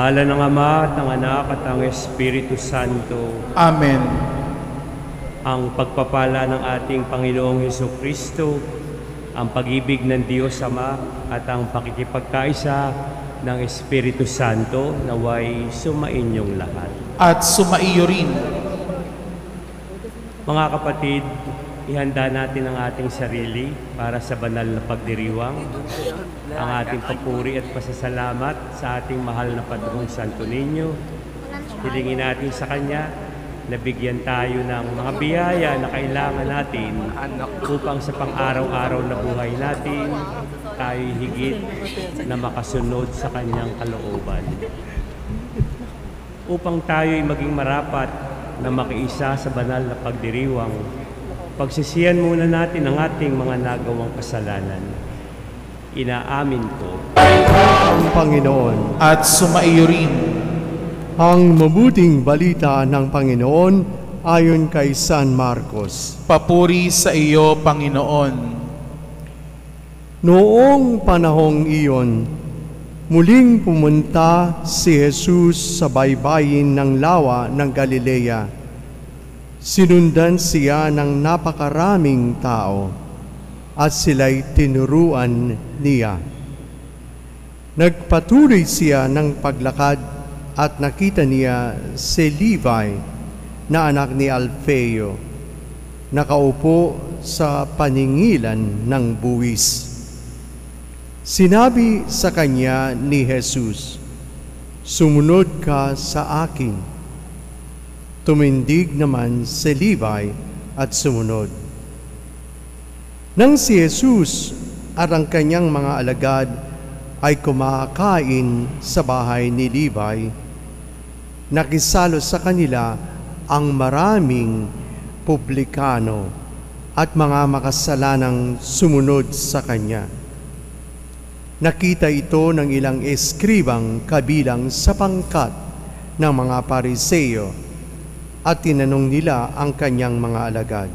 ngalan ng Ama at ng Anak at ng Espiritu Santo. Amen. Ang pagpapala ng ating Panginoong Hesukristo, ang pag-ibig ng Diyos Ama at ang pakikipagkaisa ng Espiritu Santo naway sumainyong lahat. At sumaiyo rin. Mga kapatid, ihanda natin ang ating sarili para sa banal na pagdiriwang, ang ating papuri at pasasalamat sa ating mahal na Padrong Santo Niño. Hilingin natin sa Kanya na bigyan tayo ng mga biyaya na kailangan natin upang sa pang-araw-araw na buhay natin tayo higit na makasunod sa Kanyang kalooban. Upang tayo'y maging marapat na makiisa sa banal na pagdiriwang, pagsisihan muna natin ang ating mga nagawang kasalanan. Inaamin ko ang Panginoon. At sumaiyo rin. Ang mabuting balita ng Panginoon ayon kay San Marcos. Papuri sa iyo, Panginoon. Noong panahong iyon, muling pumunta si Jesus sa baybayin ng lawa ng Galilea. Sinundan siya ng napakaraming tao at sila'y tinuruan niya. Nagpatuloy siya ng paglakad at nakita niya si Levi na anak ni Alfeo, nakaupo sa paningilan ng buwis. Sinabi sa kanya ni Jesus, "Sumunod ka sa akin." Tumindig naman si Levi at sumunod. Nang si Jesus at ang kanyang mga alagad ay kumakain sa bahay ni Levi, nakisalo sa kanila ang maraming publikano at mga makasalanang sumunod sa kanya. Nakita ito ng ilang eskribang kabilang sa pangkat ng mga Pariseo at tinanong nila ang kanyang mga alagad,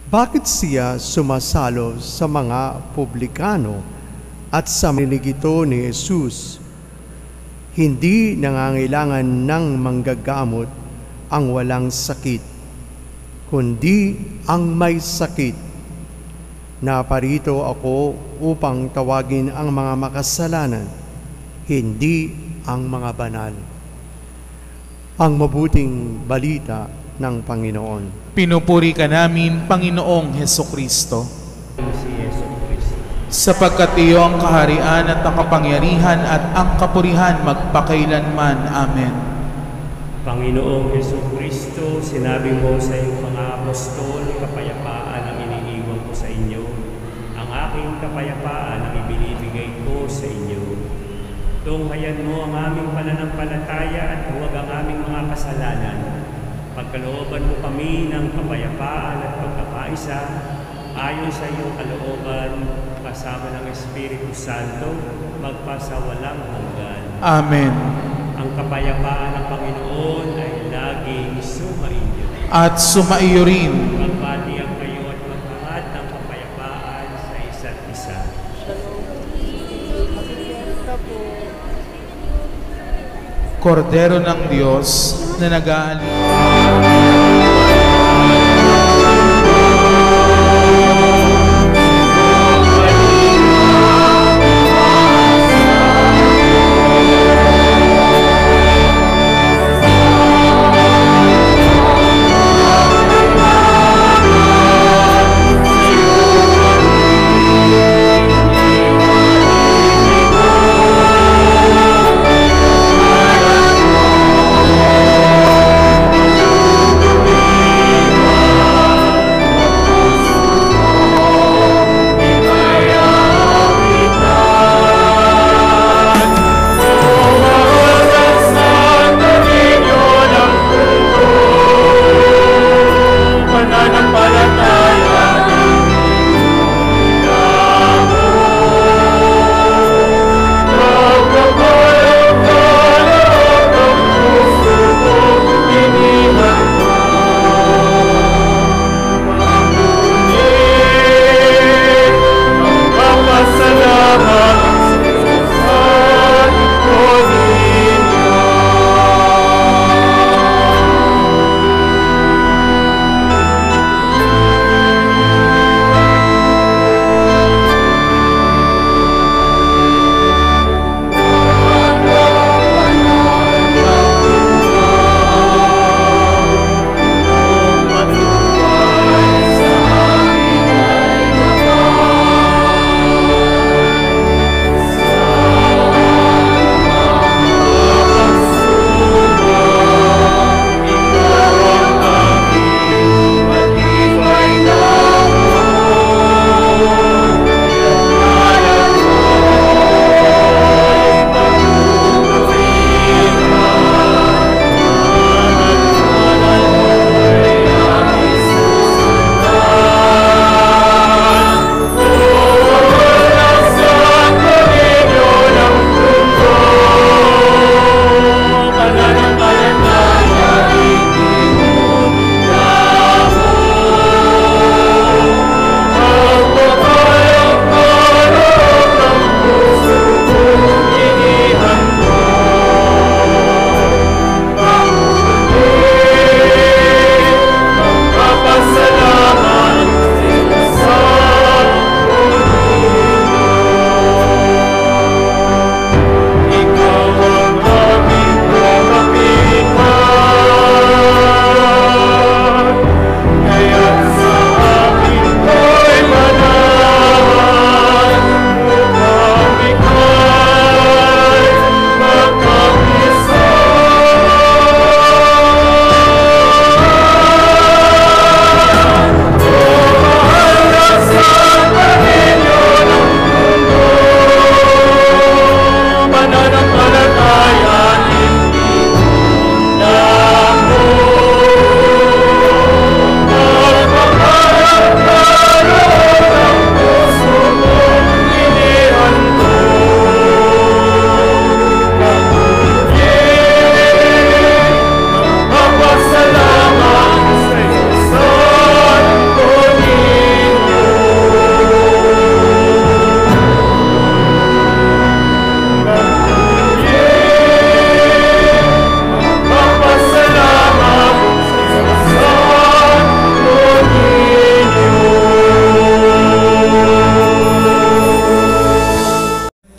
"Bakit siya sumasalo sa mga publikano at sa marinig ito ni Jesus? Hindi nangangailangan ng manggagamot ang walang sakit, kundi ang may sakit. Naparito ako upang tawagin ang mga makasalanan, hindi ang mga banal." Ang mabuting balita ng Panginoon. Pinupuri ka namin, Panginoong Hesukristo. si Hesukristo. Sapagkat iyo ang kaharian at ang kapangyarihan at ang kapurihan magpakailanman. Amen. Panginoong Hesukristo, sinabi mo sa iyong mga apostol, kapayapaan ang iniiwan ko sa inyo. Ang aking kapayapaan ang ibinibigay ko sa inyo. Tunghayan mo ang aming pananampalataya at huwag ang aming mga kasalanan. Pagkalooban mo kami ng kapayapaan at pagkakaisa, ayon sa iyong kalooban, kasama ng Espiritu Santo, magpasawalang hanggan. Amen. Ang kapayapaan ng Panginoon ay laging sumaiyo. At sumaiyo rin. Magbati ang kayo at maghangat ng kapayapaan sa isa't isa. Kordero ng Diyos na nag-aalok.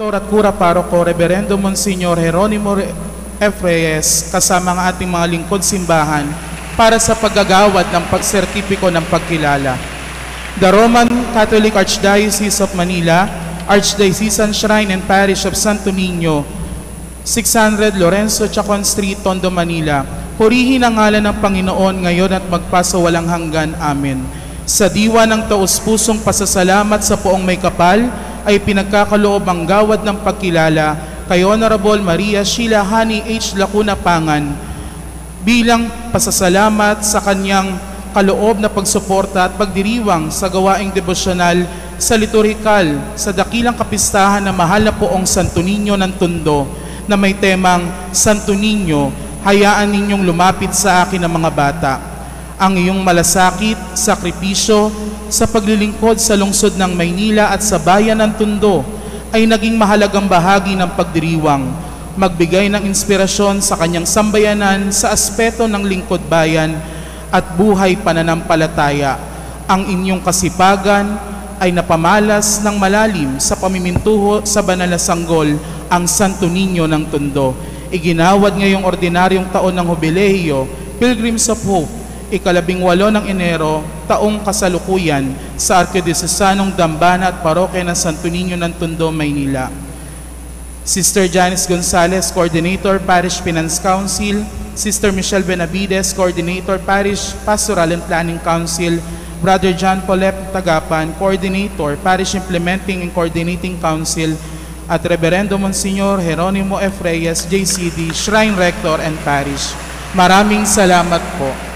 Rector at Cura Paroko, Reverendo Monsignor Jeronimo F. Reyes, kasama ang ating mga lingkod simbahan para sa paggagawad ng pagsertipiko ng pagkilala. The Roman Catholic Archdiocese of Manila, Archdiocesan Shrine and Parish of Santo Niño, 600 Lorenzo Chacon Street, Tondo, Manila. Purihin ang ngalan ng Panginoon ngayon at magpasawalang hanggan. Amen. Sa diwa ng taus-pusong pasasalamat sa poong may kapal, ay pinagkakaloob ang gawad ng pagkilala kay Honorable Maria Sheila Hani H. Lacuna Pangan bilang pasasalamat sa kanyang kaloob na pagsuporta at pagdiriwang sa gawaing devosyonal sa liturhikal sa dakilang kapistahan na mahal na poong Santo Niño ng Tondo na may temang Santo Niño, hayaan ninyong lumapit sa akin ang mga bata. Ang iyong malasakit, sakripisyo sa paglilingkod sa lungsod ng Maynila at sa bayan ng Tondo ay naging mahalagang bahagi ng pagdiriwang, magbigay ng inspirasyon sa kanyang sambayanan sa aspeto ng lingkod bayan at buhay pananampalataya. Ang inyong kasipagan ay napamalas ng malalim sa pamimintuho sa banal na sanggol, ang Santo Niño ng Tondo. Iginawad ngayong ordinaryong taon ng Jubileo, Pilgrims of Hope, 18 ng Enero, taong kasalukuyan sa Arkidiocesanong Dambana at Parokya ng Santo Niño ng Tondo, Maynila. Sister Janice Gonzalez, Coordinator, Parish Finance Council. Sister Michelle Benavides, Coordinator, Parish Pastoral and Planning Council. Brother John Polep Tagapan, Coordinator, Parish Implementing and Coordinating Council. At Reverendo Monsignor Jeronimo F. Reyes, JCD, Shrine Rector and Parish. Maraming salamat po.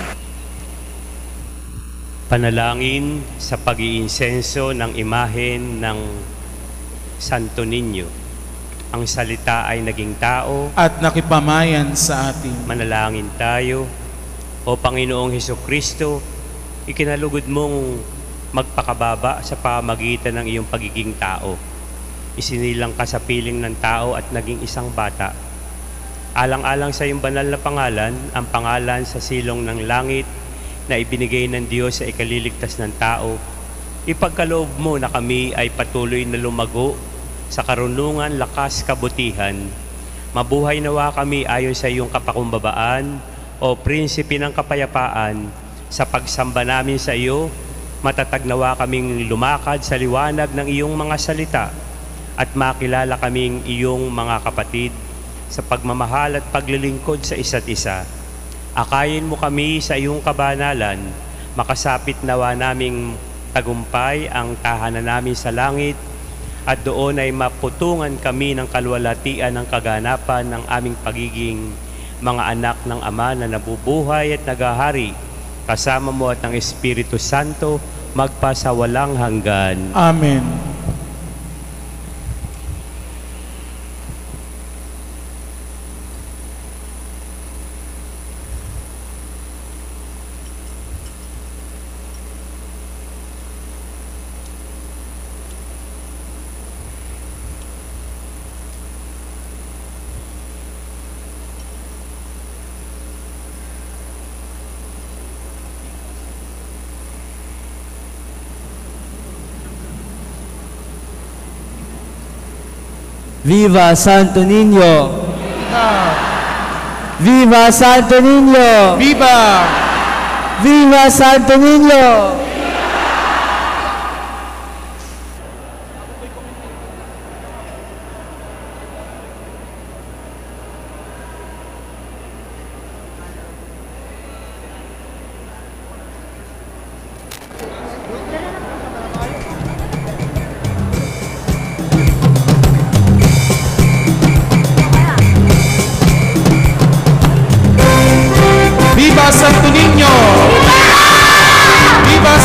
Panalangin sa pag-iinsenso ng imahen ng Santo Niño. Ang salita ay naging tao At nakipamayan sa atin. Manalangin tayo. O Panginoong Hesukristo, ikinalugod mong magpakababa sa pamagitan ng iyong pagiging tao. Isinilang ka sa piling ng tao at naging isang bata. Alang-alang sa iyong banal na pangalan, ang pangalan sa silong ng langit na ibinigay ng Diyos sa ikaliligtas ng tao, ipagkaloob mo na kami ay patuloy na lumago sa karunungan, lakas, kabutihan. Mabuhay nawa kami ayon sa iyong kapakumbabaan, o Prinsipe ng Kapayapaan. Sa pagsamba namin sa iyo, matatag nawa kaming lumakad sa liwanag ng iyong mga salita at makilala kaming iyong mga kapatid sa pagmamahal at paglilingkod sa isa't isa. Akayin mo kami sa iyong kabanalan, makasapit nawa naming tagumpay ang tahanan namin sa langit, at doon ay maputungan kami ng kalwalatian ng kaganapan ng aming pagiging mga anak ng Ama na nabubuhay at nagahari, kasama mo at ng Espiritu Santo, magpasawalang hanggan. Amen. Viva Santo Niño! Viva Santo Niño! Viva! Viva Santo Niño! Viva Santo Niño! Viva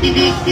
Viva